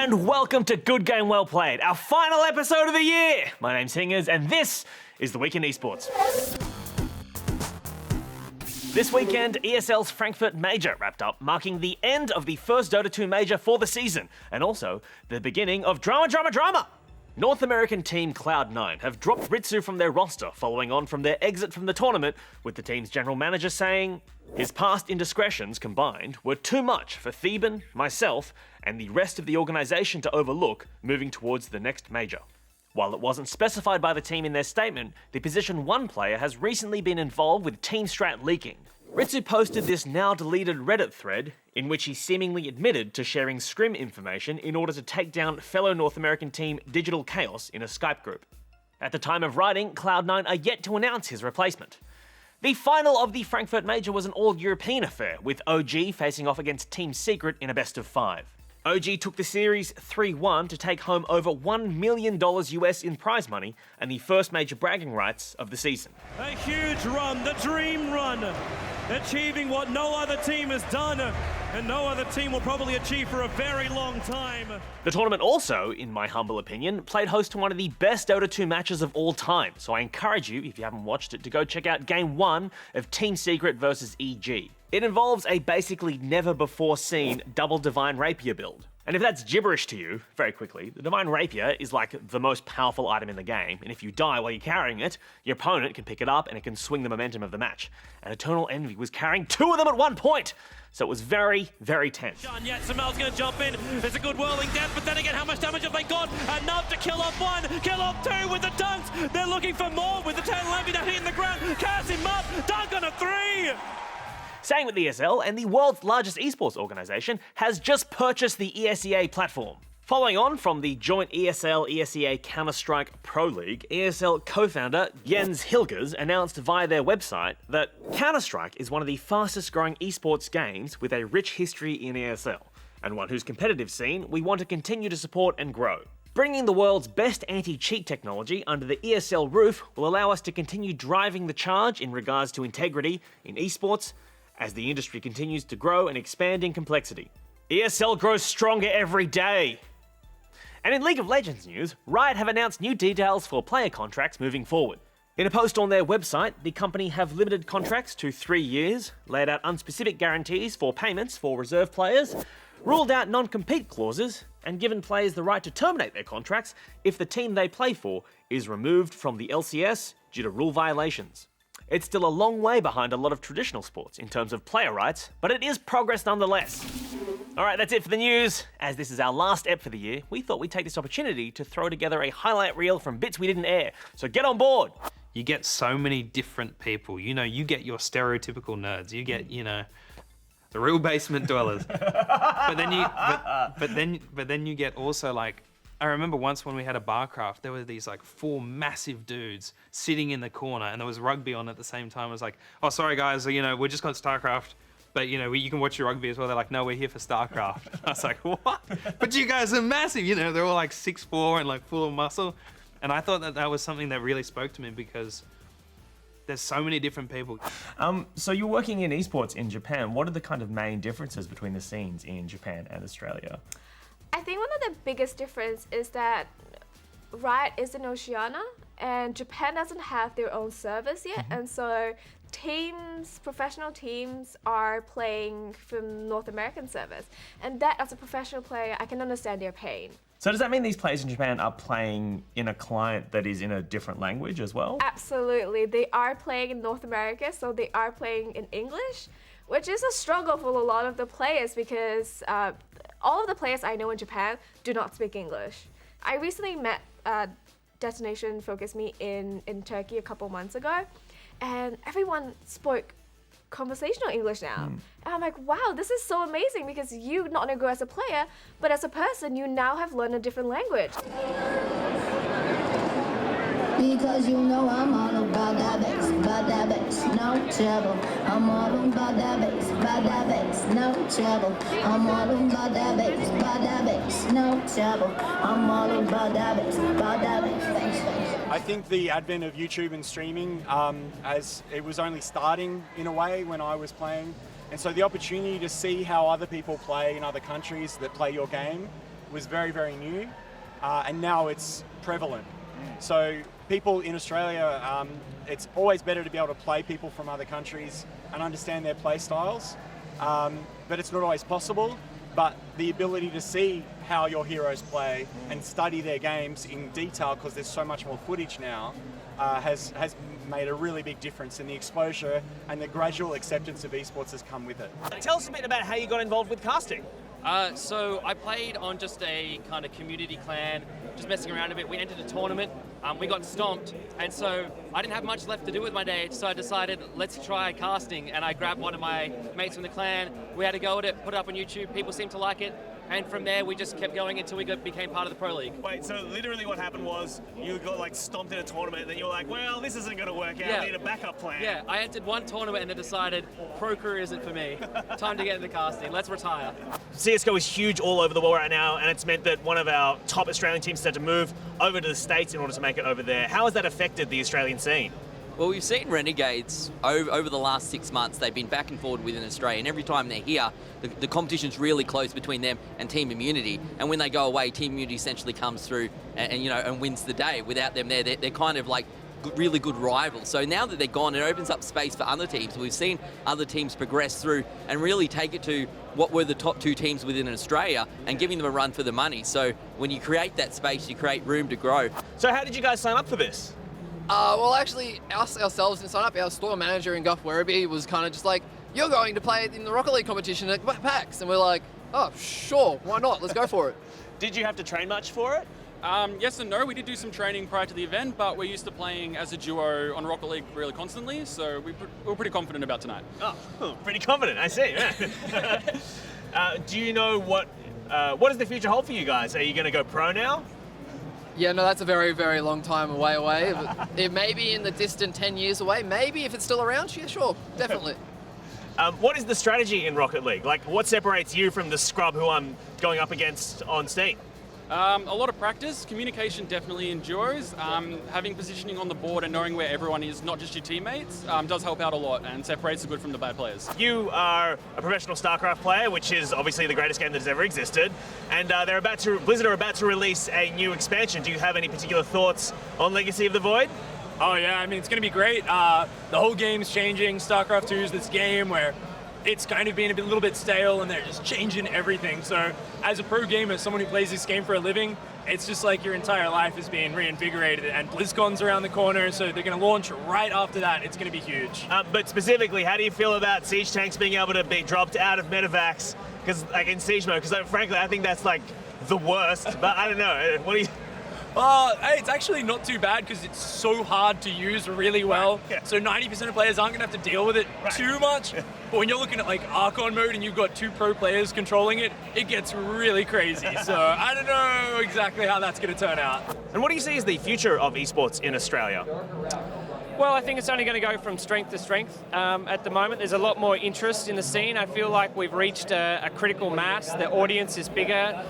and welcome to Good Game Well Played, our final episode of the year. My name's Hingers, and this is the Week in Esports. This weekend, ESL's Frankfurt Major wrapped up, marking the end of the first Dota 2 Major for the season, and also the beginning of drama. North American team Cloud9 have dropped Ritsu from their roster following on from their exit from the tournament, with the team's general manager saying, "His past indiscretions combined were too much for Theben, myself, and the rest of the organisation to overlook moving towards the next major." While it wasn't specified by the team in their statement, the Position 1 player has recently been involved with Team Strat leaking. Ritsu posted this now-deleted Reddit thread in which he seemingly admitted to sharing scrim information in order to take down fellow North American team Digital Chaos in a Skype group. At the time of writing, Cloud9 are yet to announce his replacement. The final of the Frankfurt Major was an all-European affair, with OG facing off against Team Secret in a best-of-5. OG took the series 3-1 to take home over $1 million US in prize money and the first major bragging rights of the season. A huge run, the dream run, achieving what no other team has done and no other team will probably achieve for a very long time. The tournament also, in my humble opinion, played host to one of the best Dota 2 matches of all time, so I encourage you, if you haven't watched it, to go check out Game 1 of Team Secret versus EG. It involves a basically never-before-seen double Divine Rapier build. And if that's gibberish to you, very quickly, the Divine Rapier is like the most powerful item in the game, and if you die while you're carrying it, your opponent can pick it up and it can swing the momentum of the match. And Eternal Envy was carrying two of them at one point, so it was very, very tense. Yet Samel's going to jump in. There's a good whirling death, but then again, how much damage have they got? Enough to kill off one, kill off two with the dunks. They're looking for more with Eternal Envy now hitting the ground. Cast him up, dunk on a three. Staying with ESL, and the world's largest esports organisation has just purchased the ESEA platform. Following on from the joint ESL-ESEA Counter-Strike Pro League, ESL co-founder Jens Hingers announced via their website that Counter-Strike is one of the fastest growing esports games with a rich history in ESL, and one whose competitive scene we want to continue to support and grow. Bringing the world's best anti-cheat technology under the ESL roof will allow us to continue driving the charge in regards to integrity in esports, as the industry continues to grow and expand in complexity. ESL grows stronger every day. And in League of Legends news, Riot have announced new details for player contracts moving forward. In a post on their website, the company have limited contracts to 3 years, laid out unspecific guarantees for payments for reserve players, ruled out non-compete clauses, and given players the right to terminate their contracts if the team they play for is removed from the LCS due to rule violations. It's still a long way behind a lot of traditional sports in terms of player rights, but it is progress nonetheless. Alright, that's it for the news. As this is our last ep for the year, we thought we'd take this opportunity to throw together a highlight reel from bits we didn't air, so get on board! You get so many different people. You know, you get your stereotypical nerds. You get, you know, the real basement dwellers. but then you get also like, I remember once when we had a Barcraft, there were these like 4 massive dudes sitting in the corner and there was rugby on at the same time. I was like, oh, sorry guys, you know, we're just got Starcraft, but you know, you can watch your rugby as well. They're like, no, we're here for Starcraft. I was like, what? But you guys are massive, you know, they're all like 6'4" and like full of muscle. And I thought that that was something that really spoke to me because there's so many different people. So you're working in esports in Japan. What are the kind of main differences between the scenes in Japan and Australia? I think one of the biggest difference is that Riot is in Oceania and Japan doesn't have their own servers yet, and so professional teams are playing from North American servers, and that as a professional player, I can understand their pain. So does that mean these players in Japan are playing in a client that is in a different language as well? Absolutely, they are playing in North America, so they are playing in English, which is a struggle for a lot of the players because all of the players I know in Japan do not speak English. I recently met Destination Focus Me in Turkey a couple months ago, and everyone spoke conversational English now. And I'm like, wow, this is so amazing because you not only grow as a player, but as a person, you now have learned a different language. Because you know I'm all about that bass, no trouble. I'm all about that bass, no trouble. I'm all about that bass, no trouble. I'm all about that bass. I think the advent of YouTube and streaming, as it was only starting in a way when I was playing, and so the opportunity to see how other people play in other countries that play your game was very, very new, and now it's prevalent. So people in Australia, it's always better to be able to play people from other countries and understand their play styles, but it's not always possible. But the ability to see how your heroes play and study their games in detail, because there's so much more footage now, has made a really big difference in the exposure, and the gradual acceptance of esports has come with it. Tell us a bit about how you got involved with casting. So I played on just a kind of community clan, just messing around a bit. We entered a tournament, we got stomped, and so I didn't have much left to do with my day, so I decided, let's try casting, and I grabbed one of my mates from the clan. We had a go at it, put it up on YouTube, people seemed to like it, and from there we just kept going until we became part of the Pro League. Wait, so literally what happened was you got like stomped in a tournament, and then you were like, well, this isn't going to work out, Yeah. I need a backup plan. Yeah, I entered one tournament and then decided, pro career isn't for me. Time to get into casting, let's retire. CSGO is huge all over the world right now, and it's meant that one of our top Australian teams had to move over to the States in order to make it over there. How has that affected the Australian scene? Well, we've seen Renegades over the last 6 months. They've been back and forward within Australia, and every time they're here, the competition's really close between them and Team Immunity. And when they go away, Team Immunity essentially comes through and wins the day. Without them there, they're kind of like really good rivals. So now that they're gone, it opens up space for other teams. We've seen other teams progress through and really take it to what were the top 2 teams within Australia and giving them a run for the money. So when you create that space, you create room to grow. So how did you guys sign up for this? Well, actually, ourselves didn't sign up. Our store manager in Guff Werribee was kind of just like, you're going to play in the Rocket League competition at PAX. And we're like, oh, sure, why not? Let's go for it. Did you have to train much for it? Yes and no. We did do some training prior to the event, but we're used to playing as a duo on Rocket League really constantly, so we're pretty confident about tonight. Oh, pretty confident, I see. Yeah. Do you know what does the future hold for you guys? Are you going to go pro now? Yeah, no, that's a very, very long time away. It may be in the distant 10 years away. Maybe if it's still around, yeah, sure, definitely. What is the strategy in Rocket League? Like, what separates you from the scrub who I'm going up against on Steam? A lot of practice, communication definitely in duos. Having positioning on the board and knowing where everyone is, not just your teammates, does help out a lot and separates the good from the bad players. You are a professional Starcraft player, which is obviously the greatest game that has ever existed, and Blizzard are about to release a new expansion. Do you have any particular thoughts on Legacy of the Void? Oh yeah, I mean, it's going to be great. The whole game's changing. Starcraft 2 is this game where it's kind of been a little bit stale and they're just changing everything. So as a pro gamer, someone who plays this game for a living, it's just like your entire life is being reinvigorated, and BlizzCon's around the corner, so they're going to launch right after that. It's going to be huge. But specifically, how do you feel about siege tanks being able to be dropped out of medevacs? Because like in siege mode, because frankly, I think that's like the worst. But I don't know. What do you? Hey, it's actually not too bad because it's so hard to use really well. Right, yeah. So 90% of players aren't going to have to deal with it too much. But when you're looking at like Archon mode and you've got 2 pro players controlling it, it gets really crazy. So I don't know exactly how that's going to turn out. And what do you see as the future of esports in Australia? Well, I think it's only going to go from strength to strength. At the moment, there's a lot more interest in the scene. I feel like we've reached a critical mass. The audience is bigger.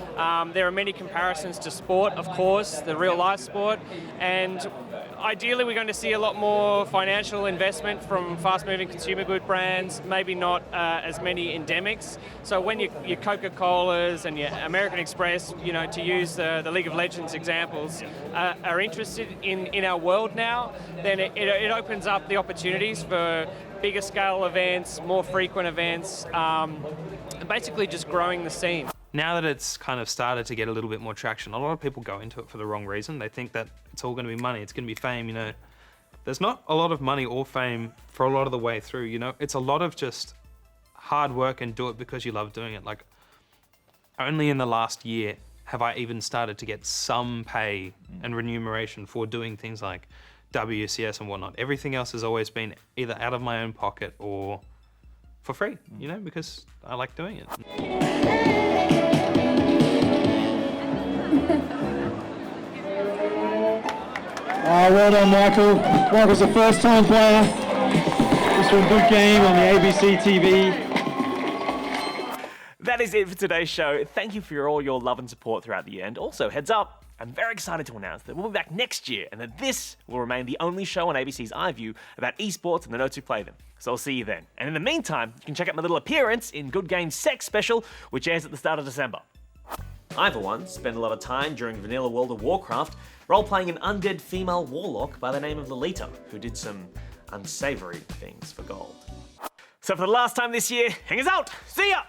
There are many comparisons to sport, of course, the real life sport. And ideally, we're going to see a lot more financial investment from fast-moving consumer good brands, maybe not as many endemics. So when your Coca-Colas and your American Express, you know, to use the League of Legends examples, are interested in our world now, then it opens up the opportunities for bigger scale events, more frequent events, basically just growing the scene. Now that it's kind of started to get a little bit more traction, a lot of people go into it for the wrong reason. They think that it's all going to be money, it's going to be fame, you know. There's not a lot of money or fame for a lot of the way through, you know. It's a lot of just hard work and do it because you love doing it. Like, only in the last year have I even started to get some pay and remuneration for doing things like WCS and whatnot. Everything else has always been either out of my own pocket or for free, you know, because I like doing it. Well done, Michael. Michael's a first-time player. This was a good game on the ABC TV. That is it for today's show. Thank you for all your love and support throughout the year. And also, heads up, I'm very excited to announce that we'll be back next year and that this will remain the only show on ABC's iView about esports and the nerds who play them. So I'll see you then. And in the meantime, you can check out my little appearance in Good Game's Sex Special, which airs at the start of December. I, for one, spent a lot of time during Vanilla World of Warcraft role-playing an undead female warlock by the name of Lolita, who did some unsavory things for gold. So for the last time this year, Hingers out! See ya!